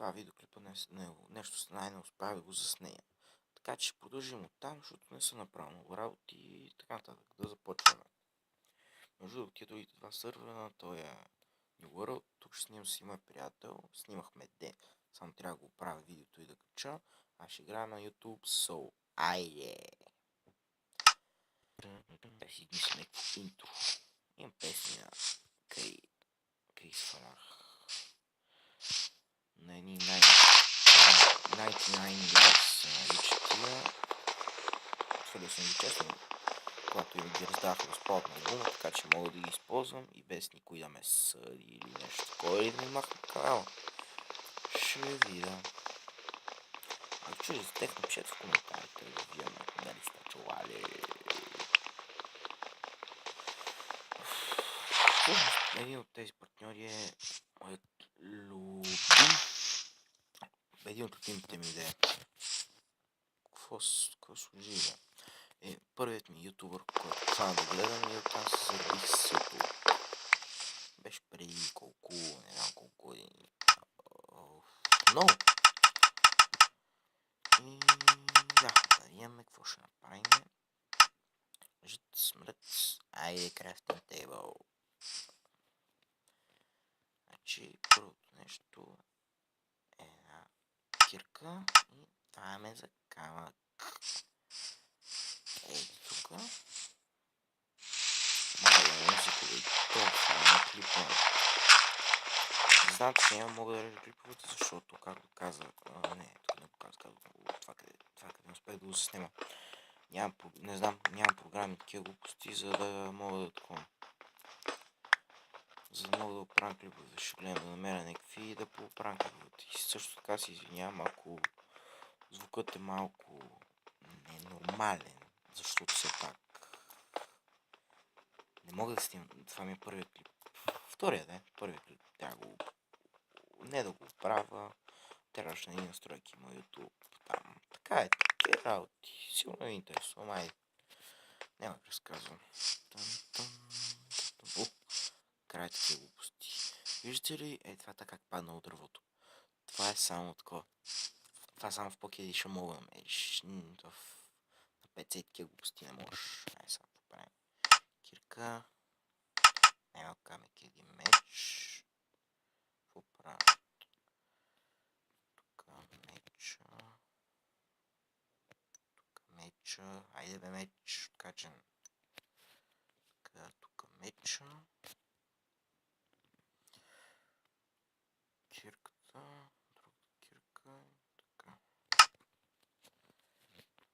това видеоклипа нещо не успя да го заснея. Така че ще продължим от там, защото не са направил много работи и така нататък. Да започваме. Между другото, тия другите два сървъра на този New World, тук ще снимам с моя приятел. Снимахме ден. Само трябва да го правя видеото и да кача. Аз ще играя на YouTube, so айде! Да си измисля някакво интро. Имам песни на Крис Фанах. На едни 99 Lives нарича тия. Хвърля съм ги честно, когато им ги раздавах безплатна албума, така че мога да ги използвам и без никой да ме съди или нещо такова, или да ми махна канала. Ще видя. Ако чуеш за тех, напишете в коментарите, да видим дали сте чували. Един от тези партньори е моят любим. Един от любимите ми идеи. Какво служи, бе? Първият ми ютубър, който почнах да гледам и оттам се заребих с YouTube. Беше преди колко, не знам колко години. Много. И да видим какво ще направим. Жит смрът. Айде, крафтинг тейбъл. Значи, първото нещо е една кирка и това е за камък. Ето тук. Мога да музика и това на клипа. Знам, че няма мога да режа клиповете, защото, както каза, не, тук не го каза, това къде не успех да го заснема. Не знам, нямам програми такива глупости, за да мога да такова. За да мога да оправям клиповете, ще гледам да намеря някакви и да поправям клиповете. И също така се извинявам, ако звукът е малко ненормален, защото все пак не мога да снимам. Това ми е първият клип. Втория, да, първият клип. Не да го правя. Трябваше на едни настройки на YouTube. Там. Така е, такива работи. Сигурно ви интересувам. Айде. Няма да разказвам. Край такива глупости. Виждате ли? Това така как падна от дървото. Това е само такова. Това е само в Pocket Edition мога да намериш. На PC такива глупости не можеш. Само поправим. Кирка. Няма камък един меч. Поправим. Меча. Айде бе меч. Откачен. Така, тук меча. Кирката. Друга кирка. Така.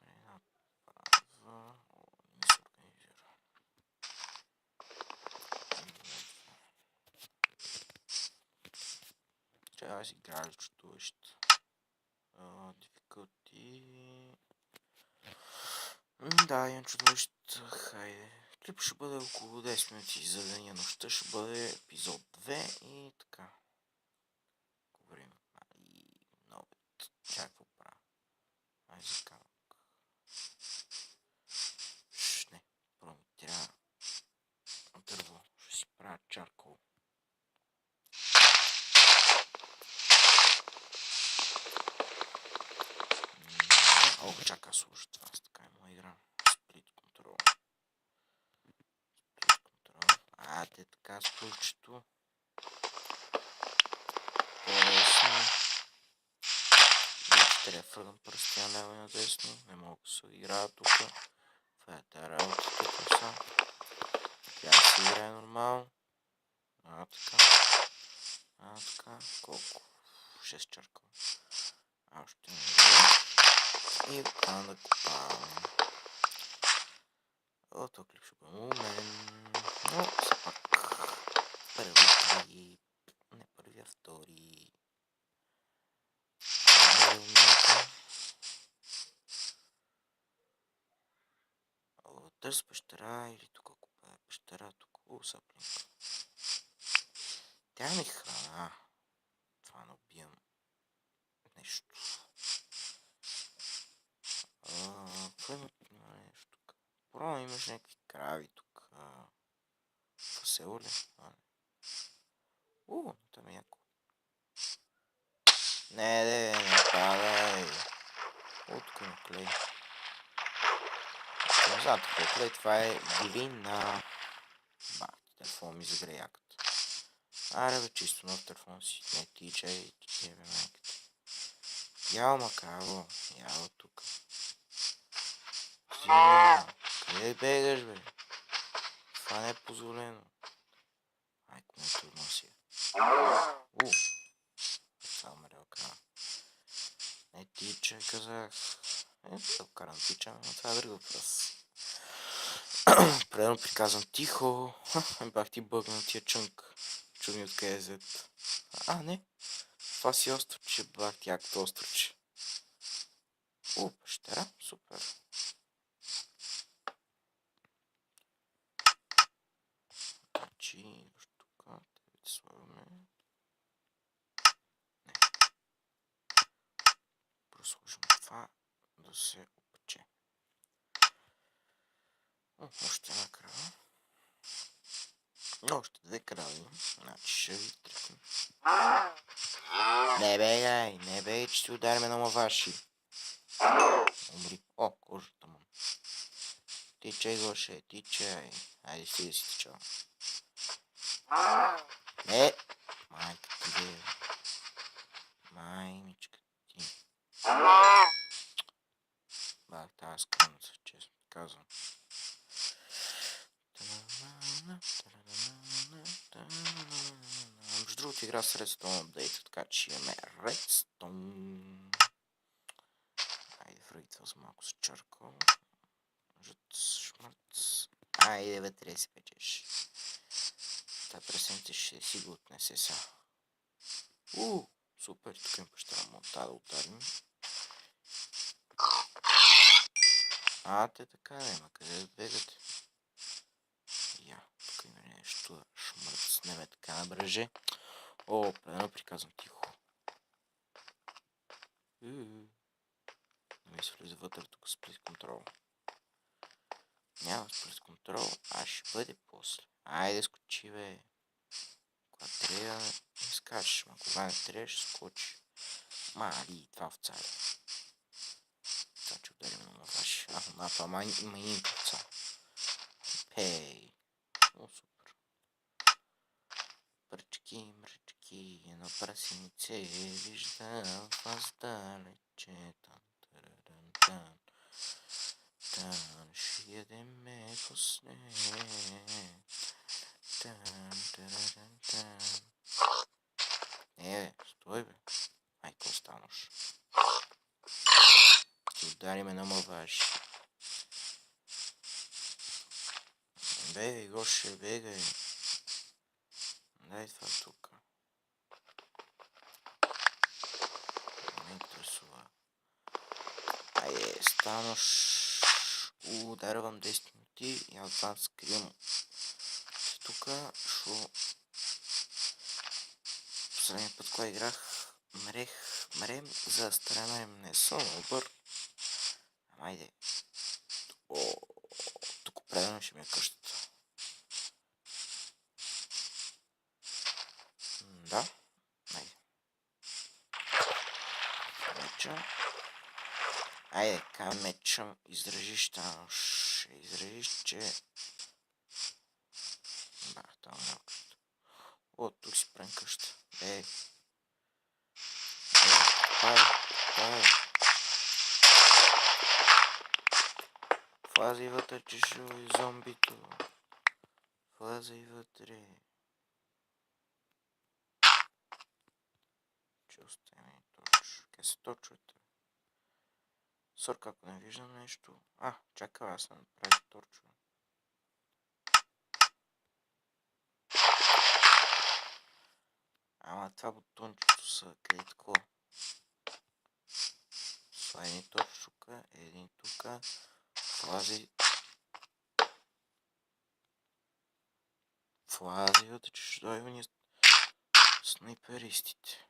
Една паза. Не се организира. Трябва да си играли чудовища. Difficulty. Да, имам чудовища. Хайде. Клип ще бъде около 10 минути за деня. Нощта ще бъде епизод 2 и така. Говорим. И много. Какво правя? Ай за камък. Не. Първо ми трябва дърво. Ще си правя чаркол. Чака слуша това. С така е моя игра. Сплит контрол. Те така с плъвчето. По-лесно. Трябва да фъргам пръсти на лево и надесно. Не мога да се играя тук. Това е тази работа тук са. Тя се играе нормално. Така. Колко? 6 чарка. Още не е. И там да купавам. Това клип ще бъде умен. Но все пак първи клип. Не първи, а втори. Търс пещера или тук купа пещера, тук саплинг. Тя ми храна. Това не убивам нещо. Какво има нещо тук? Порано имаш някакви крави тук. В село ли? Там е яко. Не падай. Тук има клей. Не знам какво е клей, това е глина. Телефон ми загре яката. Аре бе, чисто нов телефон си. Не тичай, тебе майката. Яо макаво, яо тук. Зима, къде бегаш бе? Това не е позволено. Майко ме турмоси. Това умрел крава. Не тичай, казах. Да карам тичам, но това е друг въпрос. Предно приказвам тихо. Бах ти бъгна тия чънк. Чудни откъде е зет. Не. Това си остроче, бах ти якото остроче. Пещера, супер. Значи, тук, тебе слагаме. Не. Просложим това да се опече. Още една крава. Още две крави. Значи ще ви тръпим. Не бегай, че си ударим на маваши. Умри. Кожата му. Тичай, Гоше, тичай. Айде си да си тичал. Не! Майка ти бе. Маймичка ти. Бах, тази скрънца, честно казвам. Между другото игра с Redstone апдейт, така че имаме Redstone. Айде, връгител за малко с чаркол. Шмърц. Айде, вътре се печеш. Та пресените ще си го отнесе са. Супер, тук им пъща мота да ударим. Те така няма, къде да бегате? Тук има нещо да шмърцнеме така на бръже. Предно приказвам тихо. Не ми се влиза вътре тук сплит контрол. Няма сплит контрол, ще бъде после. Айде скочи бе. Кога трябва не скачаш, кога не трябва ще скочи. Това в царя. Това че ударим на маваши. Това манинка в царя. Пей. Супер. Мръчки, едно прасенце виждам вас далече. Ще ядеме после. Стой бе. Майко останаш. Ще удариме на маваши. Бегай, Гоше, бегай. Дай това тук. Не интересува. Айде, станаш. Ударвам 10 минути и аз това скрием. Тук, шо... Последния път, кога играх, мрем за странен не съм добър. Айде. Тук определено ще ми е къщата. Да. Айде. Меча. Айде, меча. Изражиш там. Ще изражиш, че... Това е малкото. Тук си правим къща. Влазай вътре, че ще и зомбито. Влазай вътре. Че остане точно. Къде се точвате? Сърка, ако не виждам нещо. Чакай, аз да направя торчове. Това бутончето са къде такова. Това е един точно тук, един тук. Влази вътре, че ще дойва ни снайперистите.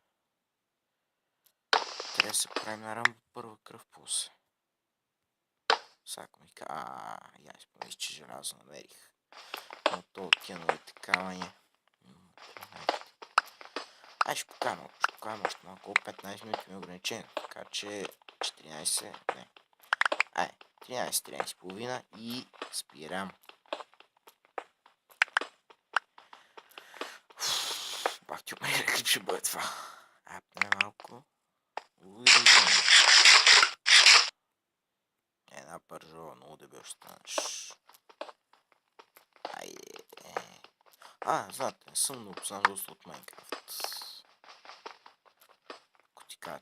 Трябва да се правим на Рамбо първа кръв после. Сако ми каза, я спомниш, че желязо намерих. Но то отива новите камъни. Ще покана общо. покажем още малко. 15 минути ми е ограничено, така че 14, не. 13:30 и спирам. Бах ти умрели, клип ще бъде това. Апне малко. Уреждаме. Една пържова, много дебел ще станеш. Айде. Знаете, не съм много знам доста от Майнкрафт. Ако ти кажа,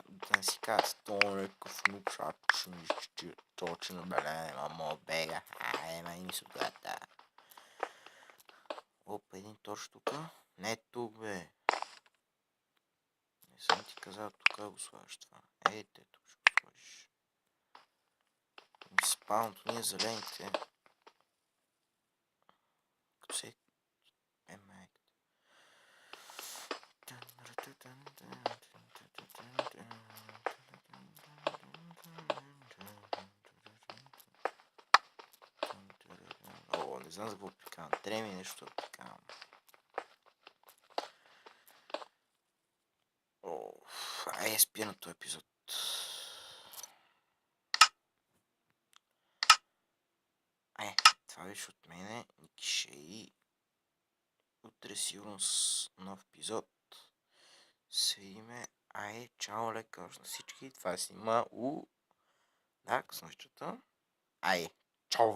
да не си кажа, някакъв нуб, точно беле, мамо, бега. Май ми се отгада. Опа, един точно тука. Не тук, бе. Не съм ти казал, тук го слагаш това. Ейте, тук ще го сложиш. Спалното ние зелените. Като се... майка. Не знам за какво прикавам. Трябва ми нещо да прикавам. Спия на този епизод. Това беше от мене. Никишей. Утре сигурно с нов епизод. Свидиме. Чао, лека на всички. Това снима у... Да, къснощата. Чао!